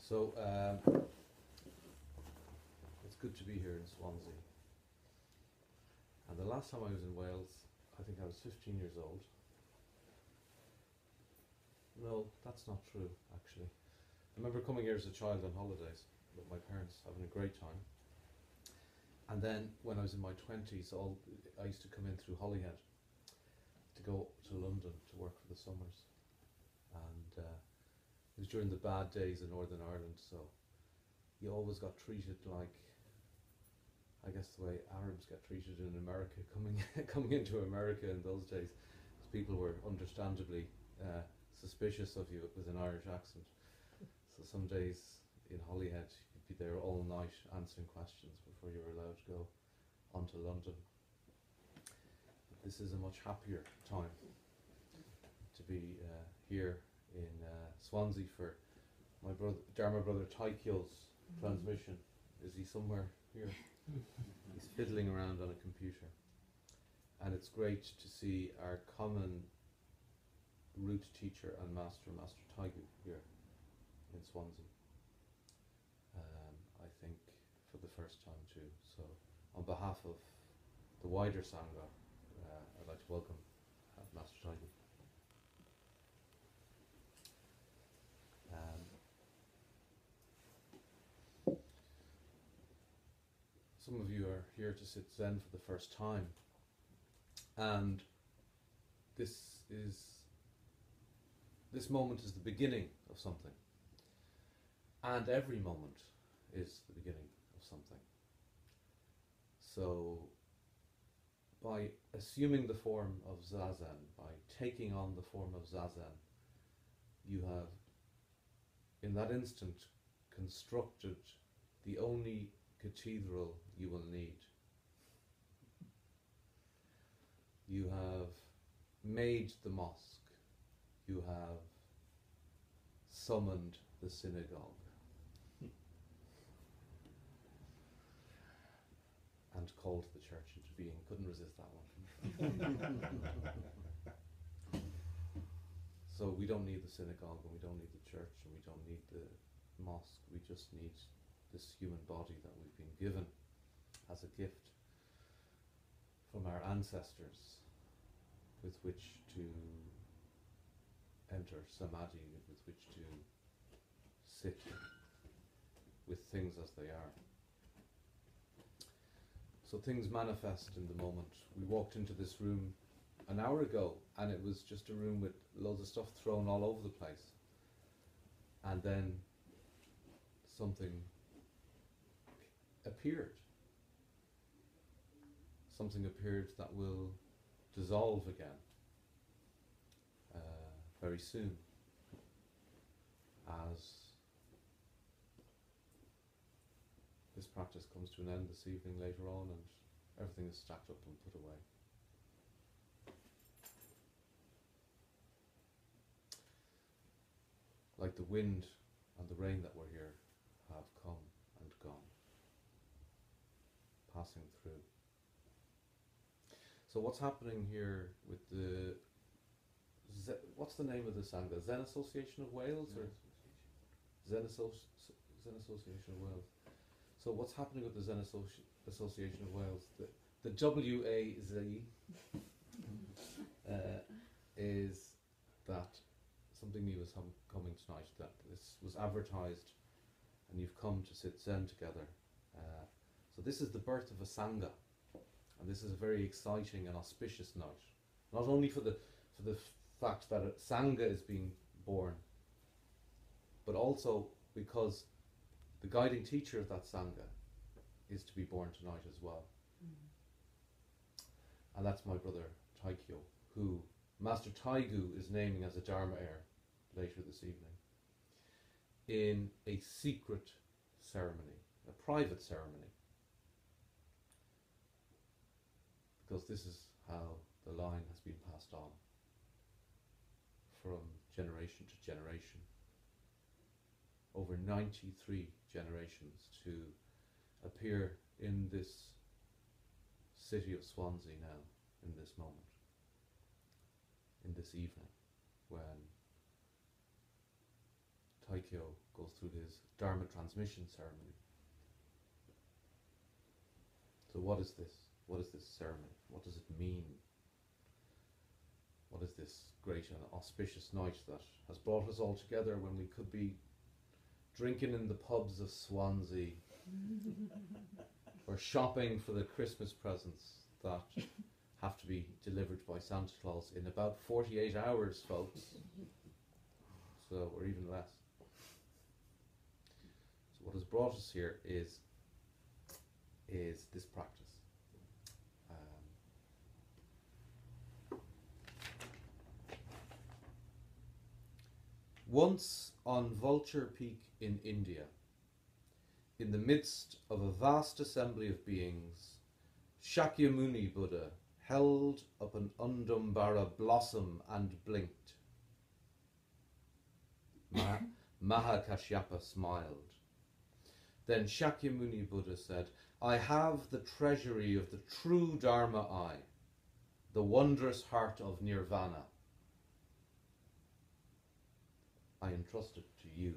So it's good to be here in Swansea. And the last time I was in Wales, I think I was 15 years old. No, that's not true, actually. I remember coming here as a child on holidays with my parents, having a great time. And then when I was in my 20s, I used to come in through Holyhead to go to London to work for the summers. And it was during the bad days in Northern Ireland, so you always got treated like, I guess, the way Arabs get treated in America, coming into America in those days. Because people were understandably suspicious of you with an Irish accent. So some days in Holyhead, you'd be there all night answering questions before you were allowed to go on to London. But this is a much happier time to be here in Swansea for my Dharma brother Taikyo's transmission. Is he somewhere here? He's fiddling around on a computer. And it's great to see our common root teacher and master, Master Taigu, here in Swansea. I think for the first time too. So on behalf of the wider Sangha, I'd like to welcome Master Taigu. Some of you are here to sit Zen for the first time, and this moment is the beginning of something, and every moment is the beginning of something. So by assuming the form of Zazen, by taking on the form of Zazen, you have in that instant constructed the only cathedral you will need. You have made the mosque. You have summoned the synagogue. And called the church into being. Couldn't resist that one. So we don't need the synagogue, and we don't need the church, and we don't need the mosque. We just need this human body that we've been given as a gift from our ancestors, with which to enter samadhi, with which to sit with things as they are. So things manifest in the moment. We walked into this room an hour ago, and it was just a room with loads of stuff thrown all over the place. And then something appeared. Something appeared that will dissolve again very soon, as this practice comes to an end this evening later on, and everything is stacked up and put away. Like the wind and the rain that were here have come and gone, passing through. So what's happening here with the what's the name of the Sangha? Zen Association of Wales, or Zen Association of Wales? So what's happening with the Zen Association of Wales? The WAZ is that something new is coming tonight. That this was advertised, and you've come to sit Zen together. So this is the birth of a Sangha, and this is a very exciting and auspicious night. Not only for the fact that a Sangha is being born, but also because the guiding teacher of that Sangha is to be born tonight as well. And that's my brother Taikyo, who Master Taigu is naming as a Dharma heir later this evening, in a secret ceremony, a private ceremony, because this is how the line has been passed on from generation to generation, over 93 generations, to appear in this city of Swansea now, in this moment, in this evening, when Taikyo goes through his Dharma transmission ceremony. So what is this? What is this ceremony? What does it mean? What is this great and auspicious night that has brought us all together when we could be drinking in the pubs of Swansea or shopping for the Christmas presents that have to be delivered by Santa Claus in about 48 hours, folks. So, or even less. So what has brought us here is this practice. Once on Vulture Peak in India, in the midst of a vast assembly of beings, Shakyamuni Buddha held up an Undumbara blossom and blinked. Mahakashyapa smiled. Then Shakyamuni Buddha said, I have the treasury of the true Dharma eye, the wondrous heart of Nirvana. I entrust it to you,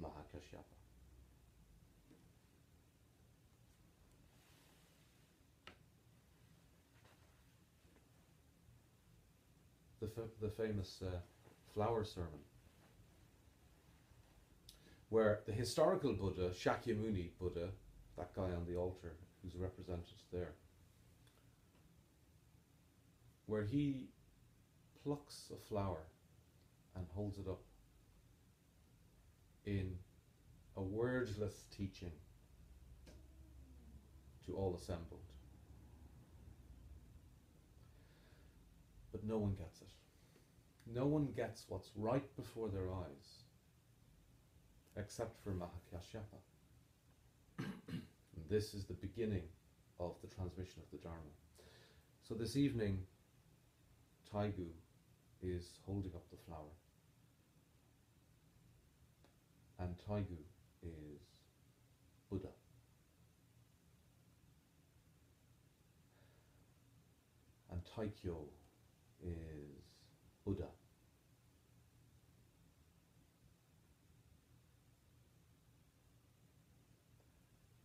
Mahakashyapa. The famous flower sermon, where the historical Buddha, Shakyamuni Buddha, that guy on the altar who's represented there, where he plucks a flower and holds it up in a wordless teaching to all assembled. But no one gets it. No one gets what's right before their eyes, except for Mahakashyapa. And this is the beginning of the transmission of the Dharma. So this evening, Taigu is holding up the flower. And Taigu is Buddha. And Taikyo is Buddha.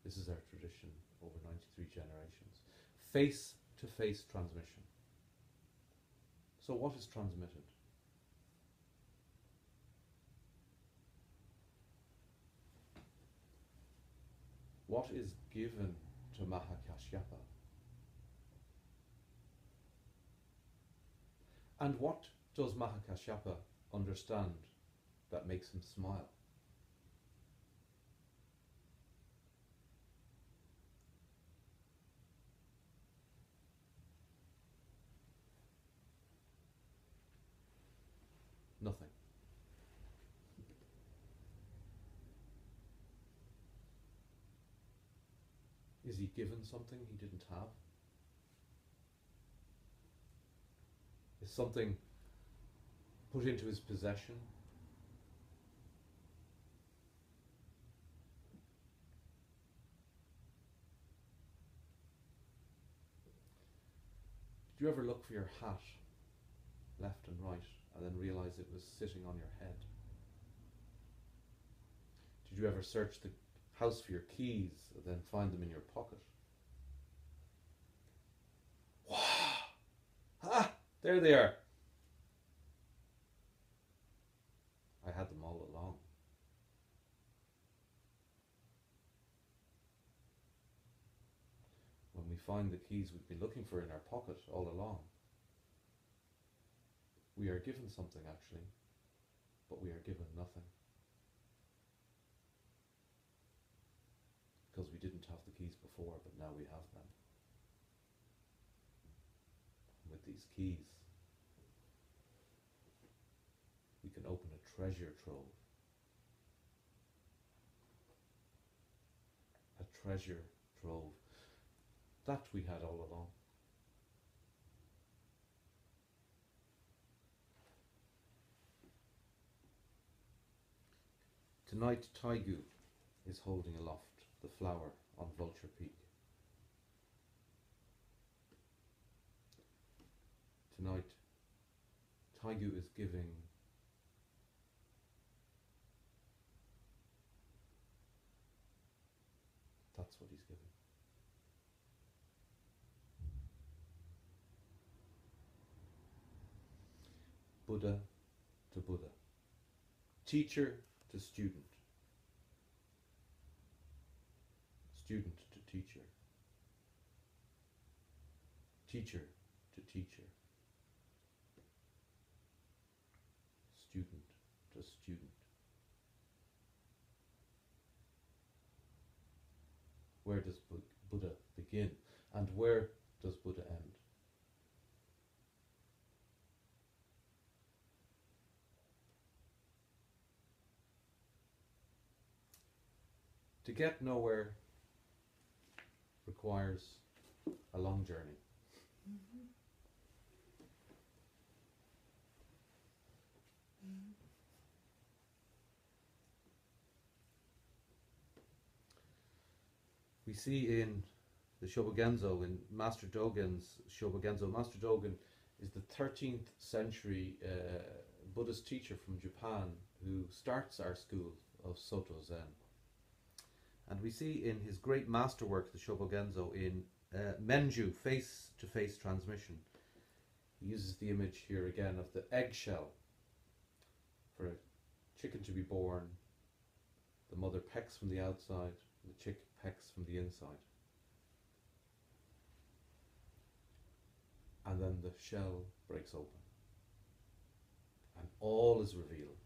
This is our tradition over 93 generations. Face-to-face transmission. So what is transmitted? What is given to Mahakashyapa? And what does Mahakashyapa understand that makes him smile? Nothing. Is he given something he didn't have? Is something put into his possession? Did you ever look for your hat left and right and then realize it was sitting on your head? Did you ever search the house for your keys and then find them in your pocket? Wow! Ah! There they are! I had them all along. When we find the keys we've been looking for in our pocket all along, we are given something actually, but we are given nothing. Because we didn't have the keys before, but now we have them. With these keys, we can open a treasure trove. A treasure trove that we had all along. Tonight, Taigu is holding aloft the flower on Vulture Peak. Tonight, Taigu is giving That's what he's giving. Buddha to Buddha. Teacher to student. Student to teacher. Teacher to teacher. Student to student. Where does Buddha begin, and where does Buddha end? To get nowhere requires a long journey. Mm-hmm. Mm-hmm. We see in the Shobogenzo, in Master Dogen's Shobogenzo, Master Dogen is the 13th century Buddhist teacher from Japan who starts our school of Soto Zen. And we see in his great masterwork, the Shobogenzo, in Menju, face-to-face transmission, he uses the image here again of the eggshell. For a chicken to be born, the mother pecks from the outside, and the chick pecks from the inside. And then the shell breaks open, and all is revealed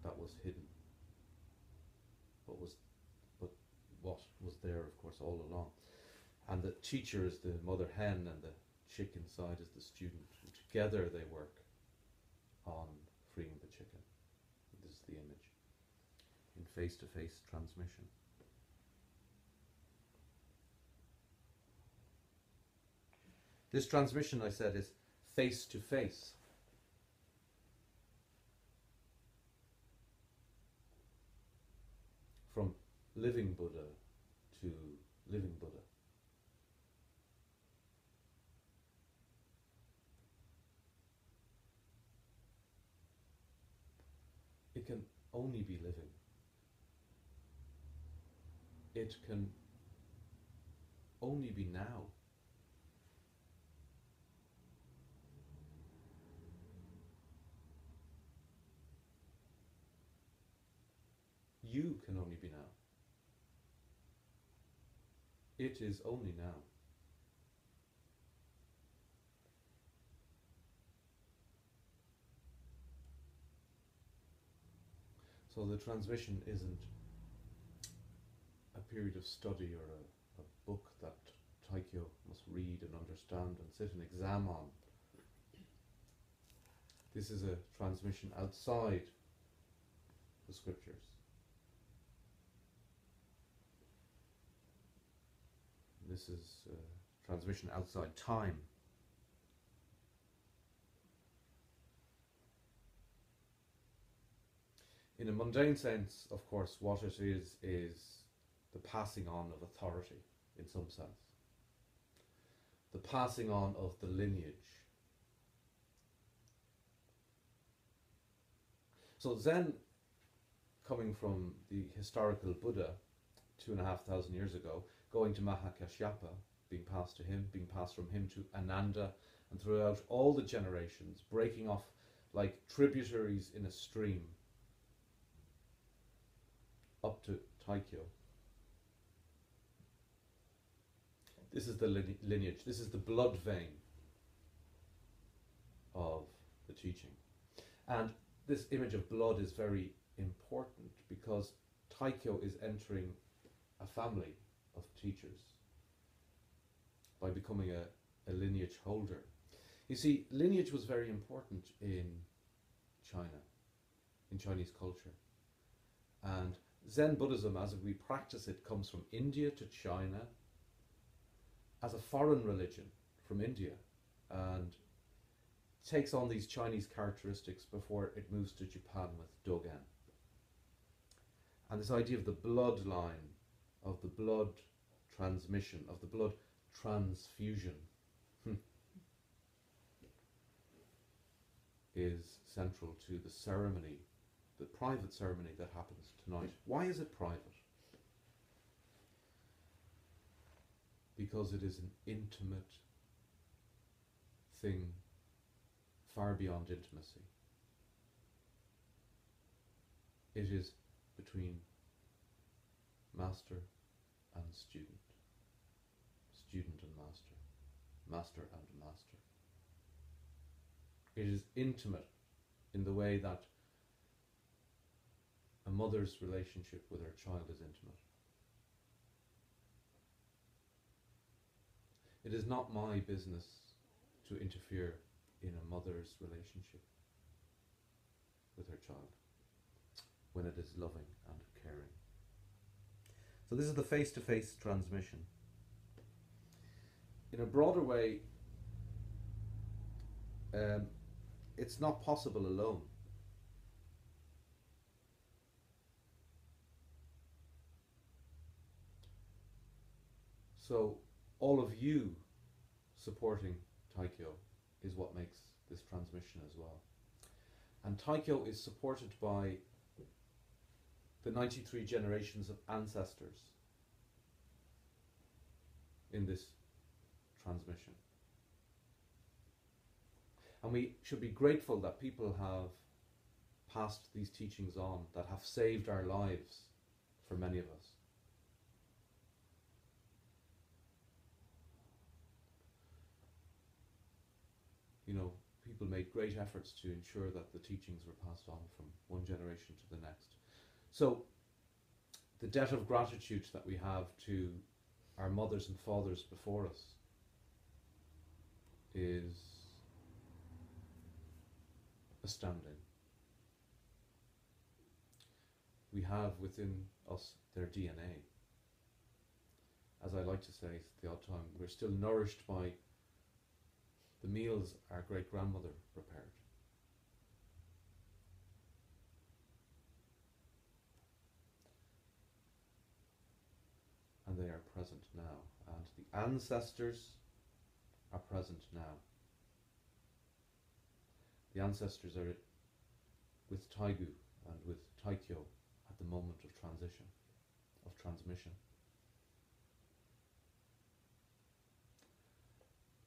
that was hidden. What was there, of course, all along. And the teacher is the mother hen, and the chick inside is the student. And together they work on freeing the chicken. This is the image in face-to-face transmission. This transmission, I said, is face-to-face. From living Buddha to living Buddha. It can only be living. It can only be now. You can only be now. It is only now. So the transmission isn't a period of study or a book that Taikyo must read and understand and sit an exam on. This is a transmission outside the scriptures. This is transmission outside time. In a mundane sense, of course, what it is the passing on of authority, in some sense. The passing on of the lineage. So Zen, coming from the historical Buddha 2,500 years ago, going to Mahakashyapa, being passed to him, being passed from him to Ananda, and throughout all the generations, breaking off like tributaries in a stream up to Taikyo. This is the lineage, this is the blood vein of the teaching. And this image of blood is very important because Taikyo is entering a family of teachers by becoming a lineage holder. You see, lineage was very important in China, in Chinese culture. And Zen Buddhism, as we practice it, comes from India to China as a foreign religion from India and takes on these Chinese characteristics before it moves to Japan with Dogen. And this idea of the bloodline, of the blood transmission, of the blood transfusion is central to the ceremony, the private ceremony that happens tonight. Why is it private? because it is an intimate thing, far beyond intimacy. It is between master and student, student and master, master and master. It is intimate in the way that a mother's relationship with her child is intimate. It is not my business to interfere in a mother's relationship with her child when it is loving and caring. So this is the face-to-face transmission. In a broader way, it's not possible alone. So all of you supporting Taikyo is what makes this transmission as well. And Taikyo is supported by the 93 generations of ancestors in this transmission. And we should be grateful that people have passed these teachings on, that have saved our lives for many of us. You know, people made great efforts to ensure that the teachings were passed on from one generation to the next. So, the debt of gratitude that we have to our mothers and fathers before us is astounding. We have within us their DNA. As I like to say at the odd time, we're still nourished by the meals our great-grandmother prepared. And they are present now. And the ancestors are present now. The ancestors are with Taigu and with Taikyo at the moment of transition, of transmission.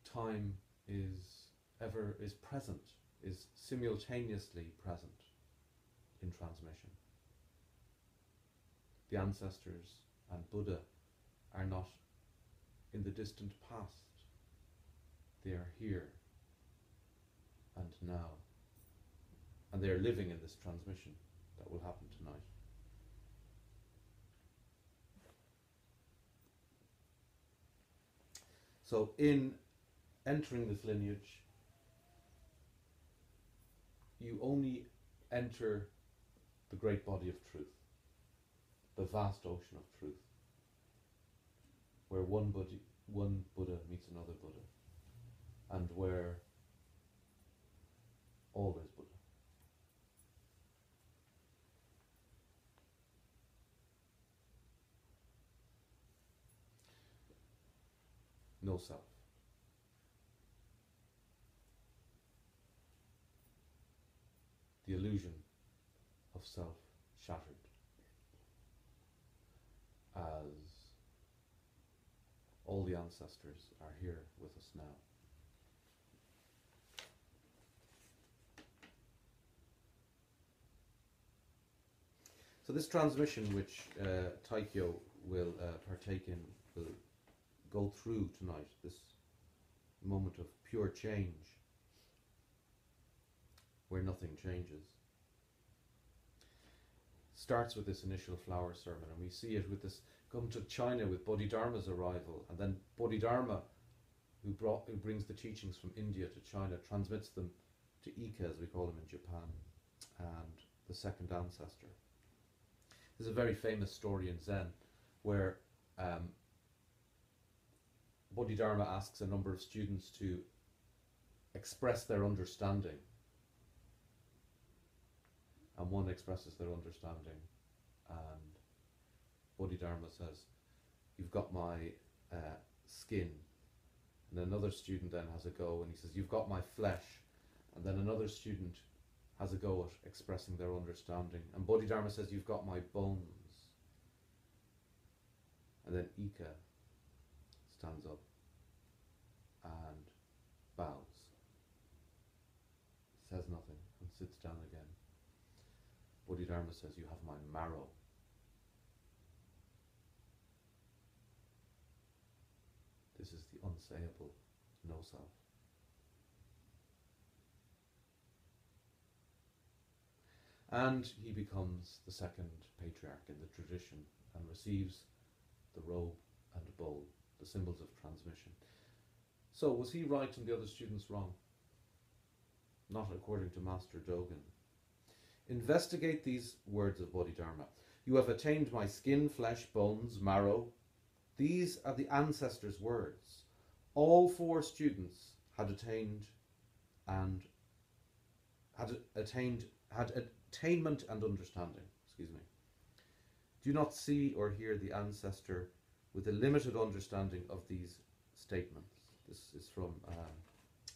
Time is present, is simultaneously present in transmission. The ancestors and Buddha are not in the distant past. They are here and now. And they are living in this transmission that will happen tonight. So in entering this lineage, you only enter the great body of truth, the vast ocean of truth, where one Buddha meets another Buddha, and where all is Buddha. No self. The illusion of self shattered as all the ancestors are here with us now. So this transmission which Taikyo will partake in, will go through tonight, this moment of pure change, where nothing changes, starts with this initial flower sermon, and we see it with this come to China with Bodhidharma's arrival, and then Bodhidharma, who brings the teachings from India to China, transmits them to Ika, as we call him in Japan, and the second ancestor. There's a very famous story in Zen where Bodhidharma asks a number of students to express their understanding. And one expresses their understanding, and Bodhidharma says, "You've got my skin." And another student then has a go, and he says, "You've got my flesh." And then another student has a go at expressing their understanding. And Bodhidharma says, "You've got my bones." And then Ika stands up and bows, says nothing, and sits down again. Bodhidharma says, you have my marrow. This is the unsayable no-self. And he becomes the second patriarch in the tradition and receives the robe and bowl, the symbols of transmission. So was he right and the other students wrong? Not according to Master Dogen. Investigate these words of Bodhidharma. You have attained my skin, flesh, bones, marrow. These are the ancestors' words. All four students had attainment and understanding. Do not see or hear the ancestor with a limited understanding of these statements. This is from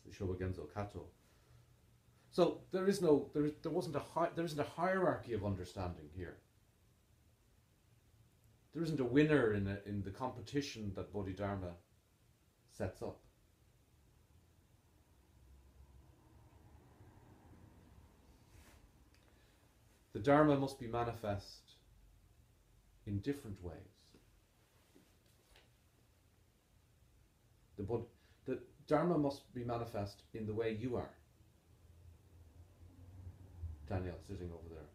the Shobogenzo Kato. So there isn't a hierarchy of understanding here. There isn't a winner in the competition that Bodhidharma sets up. The Dharma must be manifest in different ways. The Dharma must be manifest in the way you are. Danielle sitting over there,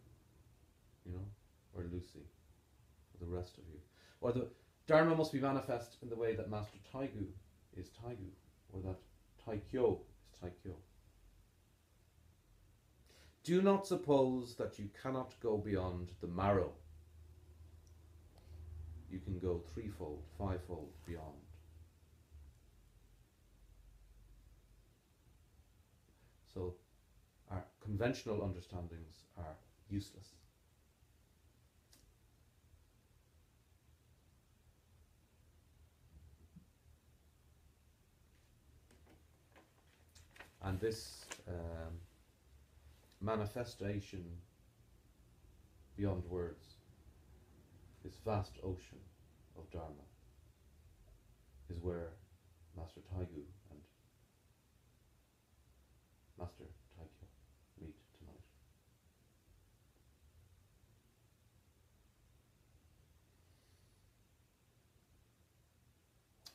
or Lucy, or the rest of you. Or the Dharma must be manifest in the way that Master Taigu is Taigu, or that Taikyo is Taikyo. Do not suppose that you cannot go beyond the marrow. You can go threefold, fivefold beyond. So our conventional understandings are useless. And this manifestation beyond words, this vast ocean of Dharma, is where Master Taigu and Master Taikyo meet tonight.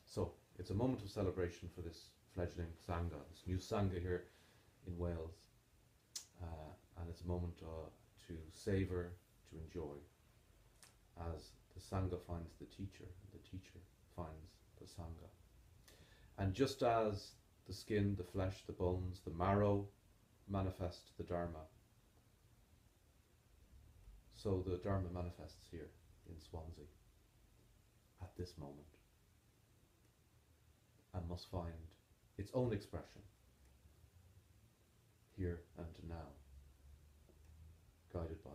So, it's a moment of celebration for this fledgling Sangha, this new Sangha here in Wales. And it's a moment to savour, to enjoy, as the Sangha finds the teacher, and the teacher finds the Sangha. And just as the skin, the flesh, the bones, the marrow manifest the Dharma, so the Dharma manifests here in Swansea at this moment, and must find its own expression here and now, guided by